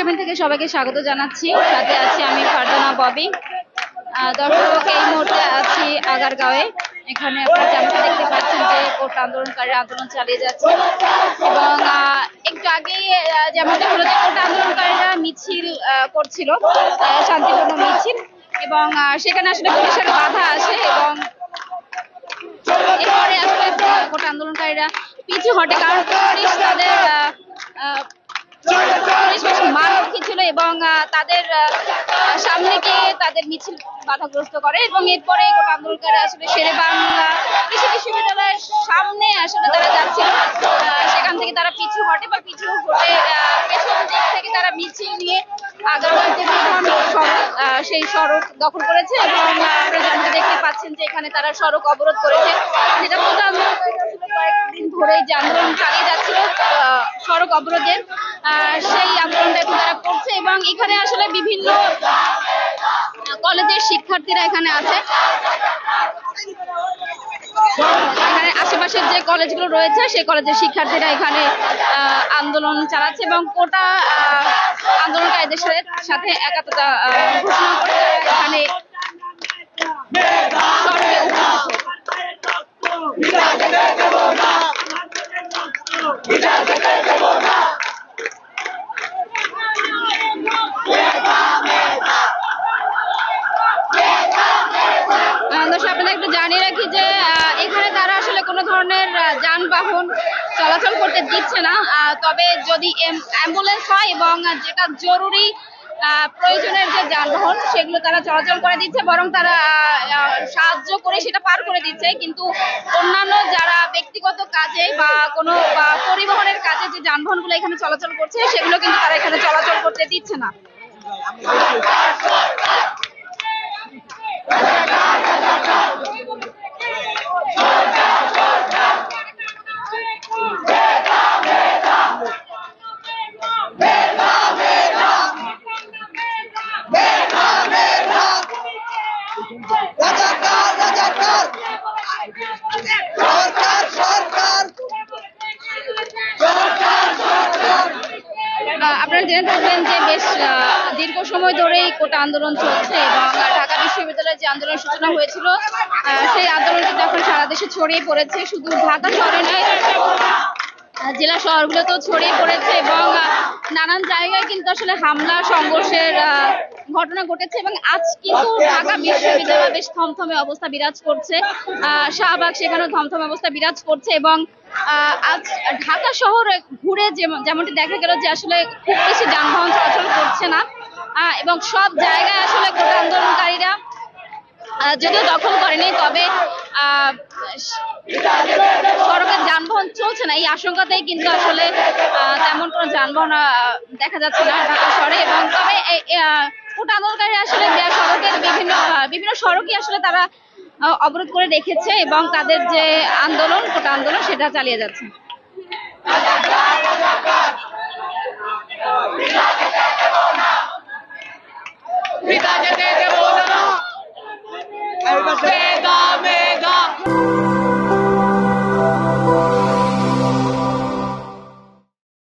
Tribune থেকে সবাইকে স্বাগত জানাচ্ছি। সাথে আছি আমি ফারজানা ববি। দর্শক, এই মুহূর্তে আছি আগারগাঁওয়ে। এখানে আপনারা যেমনটা দেখতে পাচ্ছেন যে কোটা আন্দোলনকারীরা আন্দোলন চালিয়ে যাচ্ছে এবং একটু আগেই যেমনটা হলো যে কোটা আন্দোলনকারীরা মিছিল করছিল, শান্তিপূর্ণ মিছিল, এবং সেখানে আসলে পুলিশের বাধা আসে এবং এরপরে আসলে কোটা আন্দোলনকারীরা পিছু হটে, কারণ পুলিশ তাদের মানবী ছিল এবং তাদের সামনে গিয়ে তাদের মিছিল বাধাগ্রস্ত করে এবং এরপরে কোটা আন্দোলনকারীরা আসলে শেরে বাংলা কৃষি বিশ্ববিদ্যালয়ের সামনে আসলে তারা যাচ্ছিল, সেখান থেকে তারা পিছু হটে বা পিছু হটে পেছন দিক থেকে তারা মিছিল নিয়ে আগারগাঁওয়ের যে প্রধান সড়ক সেই সড়ক দখল করেছে এবং আপনারা যেমনটা দেখতে পাচ্ছেন যে এখানে তারা সড়ক অবরোধ করেছে, যেটা কোটা আন্দোলনকারীরা আসলে কয়েকদিন ধরেই যে আন্দোলন চালিয়ে যাচ্ছিল সড়ক অবরোধের, সেই আন্দোলনটা এখন তারা করছে এবং এখানে আসলে বিভিন্ন কলেজের শিক্ষার্থীরা এখানে আছে। এখানে আশেপাশের যে কলেজগুলো রয়েছে সেই কলেজের শিক্ষার্থীরা এখানে আন্দোলন চালাচ্ছে এবং কোটা আন্দোলনকারীদের সাথে একাত্মতা ঘোষণা করে এখানে সড়কে আপনাদের একটু জানিয়ে রাখি যে এখানে তারা আসলে কোনো ধরনের যানবাহন চলাচল করতে দিচ্ছে না, তবে যদি অ্যাম্বুলেন্স হয় এবং যেটা জরুরি প্রয়োজনের যে যানবাহন সেগুলো তারা চলাচল করে দিচ্ছে, বরং তারা সাহায্য করে সেটা পার করে দিচ্ছে, কিন্তু অন্যান্য যারা ব্যক্তিগত কাজে বা কোনো পরিবহনের কাজে যে যানবাহনগুলো এখানে চলাচল করছে সেগুলো কিন্তু তারা এখানে চলাচল করতে দিচ্ছে না। আপনারা জেনে থাকবেন যে বেশ দীর্ঘ সময় ধরেই কোটা আন্দোলন চলছে এবং ঢাকা বিশ্ববিদ্যালয়ের যে আন্দোলনের সূচনা হয়েছিল সেই আন্দোলন কিন্তু এখন সারা দেশে ছড়িয়ে পড়েছে, শুধু ঢাকা শহরে নয় জেলা শহরগুলোতেও ছড়িয়ে পড়েছে এবং নানান জায়গায় কিন্তু আসলে হামলা সংঘর্ষের ঘটনা ঘটেছে এবং আজ কিন্তু ঢাকা বিশ্ববিদ্যালয়ে বেশ থমথমে অবস্থা বিরাজ করছে, শাহবাগ সেখানেও থমথমে অবস্থা বিরাজ করছে এবং আজ ঢাকা শহরে ঘুরে যেমনটি দেখা গেল যে আসলে খুব বেশি যানবাহন চলাচল করছে না এবং সব জায়গায় আসলে কোটা আন্দোলনকারীরা যদিও দখল করেনি, তবে সড়কে যানবাহন চলছে না এই আশঙ্কাতেই কিন্তু আসলে তেমন কোনো যানবাহন দেখা যাচ্ছে না ঢাকা শহরে, এবং তবে কোটা আন্দোলনকারীরা আসলে সড়কের বিভিন্ন সড়কই আসলে তারা অবরোধ করে রেখেছে এবং তাদের যে আন্দোলন কোটা আন্দোলন সেটা চালিয়ে যাচ্ছে।